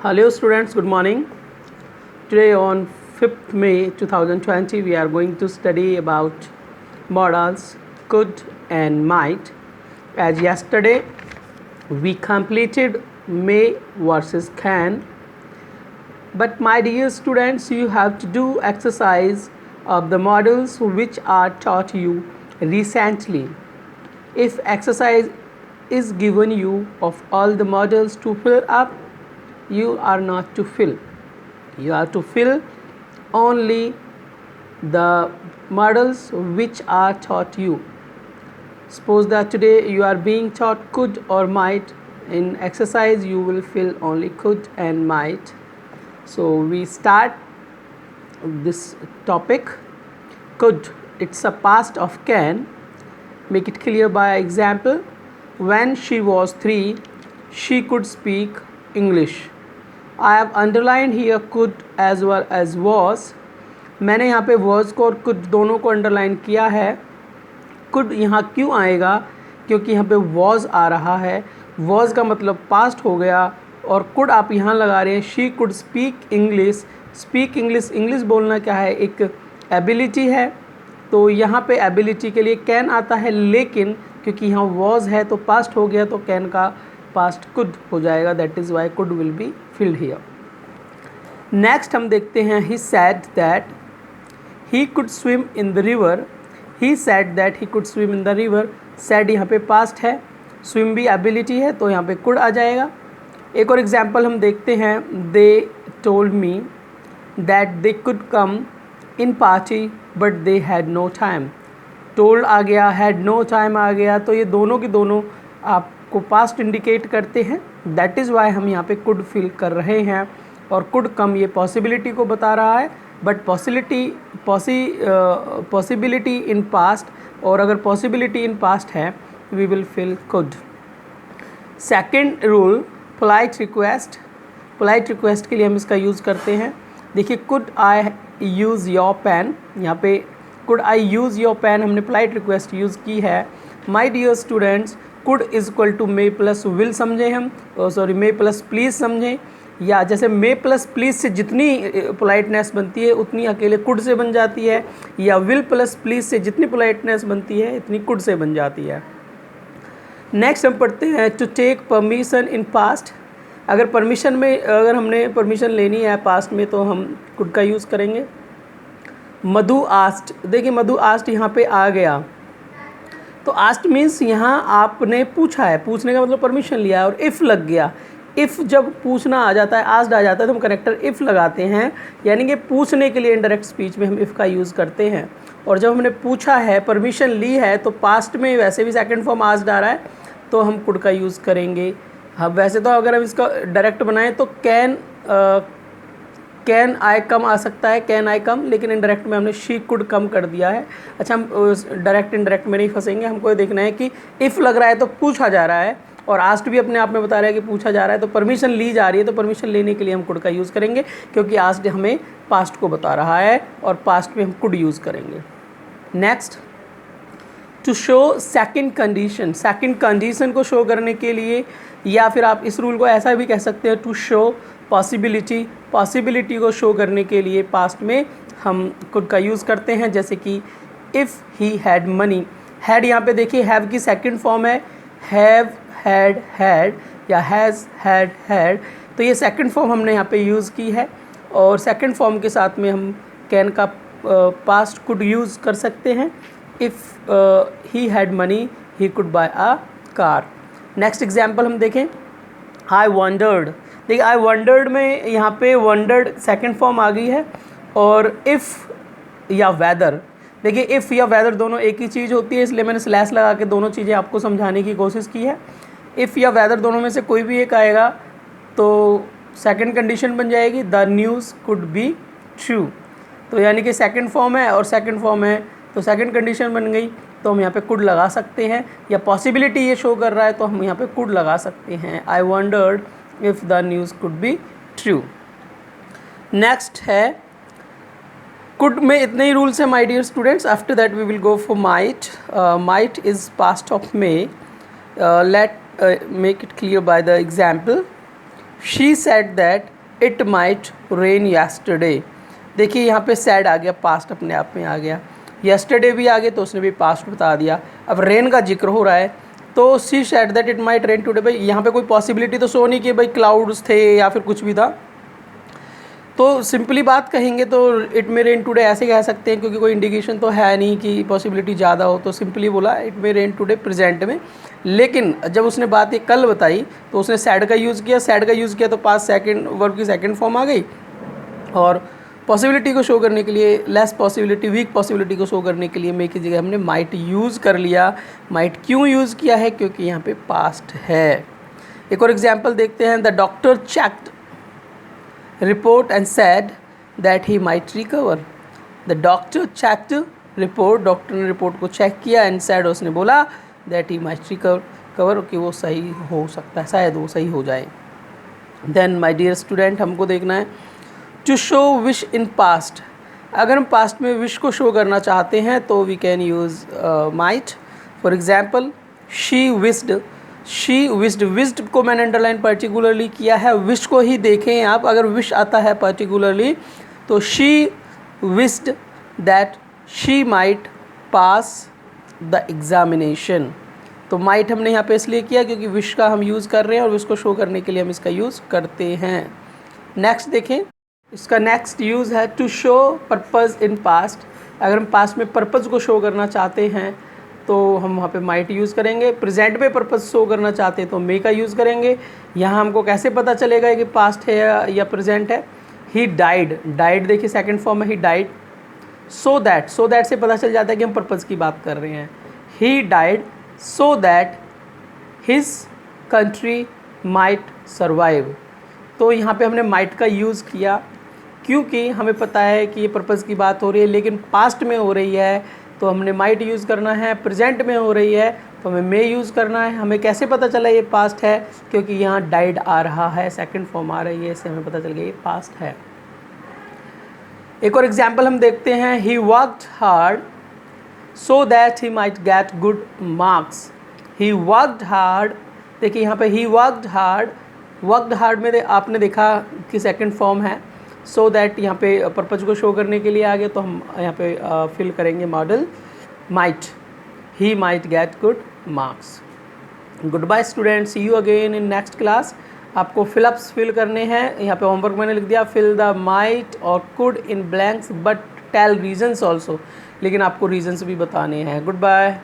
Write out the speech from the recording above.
Hello students, good morning. Today on 5th May 2020 we are going to study about modals could and might. As yesterday we completed may versus can, but my dear students, you have to do exercise of the models which are taught you recently. If exercise is given you of all the models to fill up, you are not to fill. You have to fill only the models which are taught you. Suppose that today you are being taught could or might. In exercise you will fill only could and might. So we start this topic. Could, it's a past of can. Make it clear by example. When she was 3, she could speak English. I have underlined here could as well as was. मैंने यहाँ पे was को और could दोनों को underline किया है. could यहाँ क्यों आएगा? क्योंकि यहाँ पे was आ रहा है. was का मतलब past हो गया और could आप यहाँ लगा रहे हैं. she could speak English. speak English, English बोलना क्या है? एक ability है. तो यहाँ पे ability के लिए can आता है, लेकिन क्योंकि यहाँ was है तो past हो गया तो can का past could हो जाएगा. that is why could will be filled here. Next हम देखते हैं he said that he could swim in the river. he said that he could swim in the river. said यहाँ पे past है, swim भी ability है तो यहाँ पे could आ जाएगा. एक और एग्जाम्पल हम देखते हैं. they told me that they could come in party but they had no time. told आ गया, had no time आ गया, तो ये दोनों की दोनों आपको पास्ट इंडिकेट करते हैं. दैट इज़ वाई हम यहाँ पे कुड फिल कर रहे हैं. और कुड कम ये पॉसिबिलिटी को बता रहा है, बट पॉसिबिलिटी इन पास्ट, और अगर पॉसिबिलिटी इन पास्ट है we will fill could. Second rule, polite request. Polite request के लिए हम इसका यूज़ करते हैं. देखिए, could I use your pen. यहाँ पे could I use your pen हमने पोलाइट रिक्वेस्ट यूज़ की है. My dear students, could is equal to may plus will समझें हम, सॉरी मे प्लस प्लीज़ समझें, या जैसे मे प्लस प्लीज़ से जितनी पोलाइटनेस बनती है उतनी अकेले कुड से बन जाती है, या विल प्लस प्लीज़ से जितनी पोलाइटनेस बनती है इतनी कुड से बन जाती है. नेक्स्ट हम पढ़ते हैं to take permission in past. अगर परमिशन में, अगर हमने परमिशन लेनी है पास्ट में तो हम कुड का यूज़ करेंगे. मधु आस्ट. देखिए, मधु आस्ट यहाँ पे आ गया तो आस्ट मीन्स यहाँ आपने पूछा है. पूछने का मतलब परमिशन लिया है. और इफ़ लग गया. इफ़ जब पूछना आ जाता है, आस्ट आ जाता है, तो हम कनेक्टर इफ़ लगाते हैं, यानी कि पूछने के लिए इनडायरेक्ट स्पीच में हम इफ़ का यूज़ करते हैं. और जब हमने पूछा है, परमिशन ली है, तो पास्ट में वैसे भी सेकंड फॉर्म आस्ट आ रहा है तो हम कुड का यूज़ करेंगे. हाँ, वैसे तो अगर हम इसका डायरेक्ट बनाएं तो कैन आई कम आ सकता है, कैन आई कम, लेकिन इनडायरेक्ट में हमने शी कुड कम कर दिया है. अच्छा, हम डायरेक्ट इनडायरेक्ट में नहीं फंसेंगे. हमको ये देखना है कि इफ़ लग रहा है तो पूछा जा रहा है, और आस्ट भी अपने आप में बता रहा है कि पूछा जा रहा है, तो परमिशन ली जा रही है, तो परमिशन लेने के लिए हम कुड का यूज़ करेंगे, क्योंकि आस्ट हमें पास्ट को बता रहा है और पास्ट में हम कुड यूज़ करेंगे. Next, to show second condition. Second condition को शो करने के लिए, या फिर आप इस रूल को ऐसा भी कह सकते हैं, टू शो पॉसिबिलिटी. पॉसिबिलिटी को शो करने के लिए पास्ट में हम कुड का यूज़ करते हैं. जैसे कि if he had money. Had यहाँ पे देखिए, हैव की सेकंड फॉर्म है हैव, हैड, हैड, या हैज़, हैड. तो ये सेकंड फॉर्म हमने यहाँ पे यूज़ की है, और सेकंड फॉर्म के साथ में हम कैन का पास्ट कुड यूज़ कर सकते हैं. If he had money he could bye a car. Next example हम देखें. आई वंडर्ड. देखिए, आई वंडर्ड में यहाँ पे वंडर्ड सेकंड फॉर्म आ गई है, और इफ़ या वेदर. देखिए, इफ़ या वेदर दोनों एक ही चीज़ होती है, इसलिए मैंने स्लैश लगा के दोनों चीज़ें आपको समझाने की कोशिश की है. इफ़ या वेदर दोनों में से कोई भी एक आएगा तो सेकंड कंडीशन बन जाएगी, the news could be true. तो यानी कि सेकंड फॉर्म है और सेकंड फॉर्म है तो सेकंड कंडीशन बन गई, तो हम यहाँ पे कुड लगा सकते हैं. या पॉसिबिलिटी ये शो कर रहा है तो हम यहाँ पे कुड लगा सकते हैं. I wondered if the news could be true. Next है, कुड में इतने ही रूल्स हैं my dear students. After that we will go for might. Might is past of may. Let make it clear by the example. She said that it might rain yesterday. देखिए यहाँ पे sad आ गया, past अपने आप में आ गया, yesterday भी आ गया तो उसने भी पास्ट बता दिया। अब रेन का जिक्र हो रहा है तो she said that it might rain today. भाई यहाँ पे कोई पॉसिबिलिटी तो शो नहीं कि भाई क्लाउड्स थे या फिर कुछ भी था, तो सिंपली बात कहेंगे तो इट मे रेन टुडे ऐसे कह सकते हैं, क्योंकि कोई इंडिकेशन तो है नहीं कि पॉसिबिलिटी ज़्यादा हो, तो सिंपली बोला it may rain today present में। लेकिन जब उसने बात ये कल बताई तो उसने सैड का यूज़ किया, सैड का यूज़ किया तो पास्ट सेकंड वर्ब की सेकंड फॉर्म आ गई, और पॉसिबिलिटी को शो करने के लिए, लेस पॉसिबिलिटी, वीक पॉसिबिलिटी को शो करने के लिए मे की जगह हमने माइट यूज़ कर लिया। माइट क्यों यूज़ किया है? क्योंकि यहाँ पे पास्ट है। एक और एग्जांपल देखते हैं। The doctor checked report and said that he might recover. The doctor checked report, doctor ने रिपोर्ट को चेक किया, एंड सेड, उसने बोला, दैट ही माइट रिकवर, कि वो सही हो सकता है, शायद वो सही हो जाए। देन माय डियर स्टूडेंट, हमको देखना है to show wish in past. अगर हम पास्ट में विश को शो करना चाहते हैं तो we can use might. For example, she wished, she wished, wished को मैंने अंडरलाइन पर्टिकुलरली किया है, विश को ही देखें आप। अगर विश आता है पर्टिकुलरली तो she wished that she might pass the examination. तो माइट हमने यहाँ पे इसलिए किया क्योंकि विश का हम यूज़ कर रहे हैं और विश को शो करने के लिए हम इसका यूज़ करते हैं। नेक्स्ट देखें, इसका नेक्स्ट यूज़ है to show purpose in past. अगर हम पास्ट में पर्पज़ को शो करना चाहते हैं तो हम वहाँ पे माइट यूज़ करेंगे। प्रेजेंट में पर्पज़ शो करना चाहते हैं तो मे का यूज़ करेंगे। यहाँ हमको कैसे पता चलेगा कि पास्ट है या प्रेजेंट है? ही डाइड, डाइड देखिए सेकंड फॉर्म है, he died. So that, so that से पता चल जाता है कि हम पर्पज़ की बात कर रहे हैं। He died so that his country might survive. तो यहाँ पे हमने माइट का यूज़ किया क्योंकि हमें पता है कि ये पर्पज़ की बात हो रही है, लेकिन पास्ट में हो रही है तो हमने माइट यूज़ करना है। प्रेजेंट में हो रही है तो हमें मे यूज़ करना है। हमें कैसे पता चला ये पास्ट है? क्योंकि यहाँ डाइड आ रहा है, सेकंड फॉर्म आ रही है, इससे हमें पता चल गया ये पास्ट है। एक और एग्जाम्पल हम देखते हैं। He worked hard so that he might get good marks. He worked hard, देखिए यहाँ पे he worked hard, worked hard में आपने देखा कि सेकंड फॉर्म है, सो दैट यहाँ पे पर्पज़ को शो करने के लिए आ गया, तो हम यहाँ पे फिल करेंगे modal might. He might get good marks. Good bye students, see you again in next class. आपको फिलअप्स फिल करने हैं। यहाँ पे होमवर्क मैंने लिख दिया, फिल द माइट और could in blanks but tell reasons also, लेकिन आपको रीजन्स भी बताने हैं। Good bye.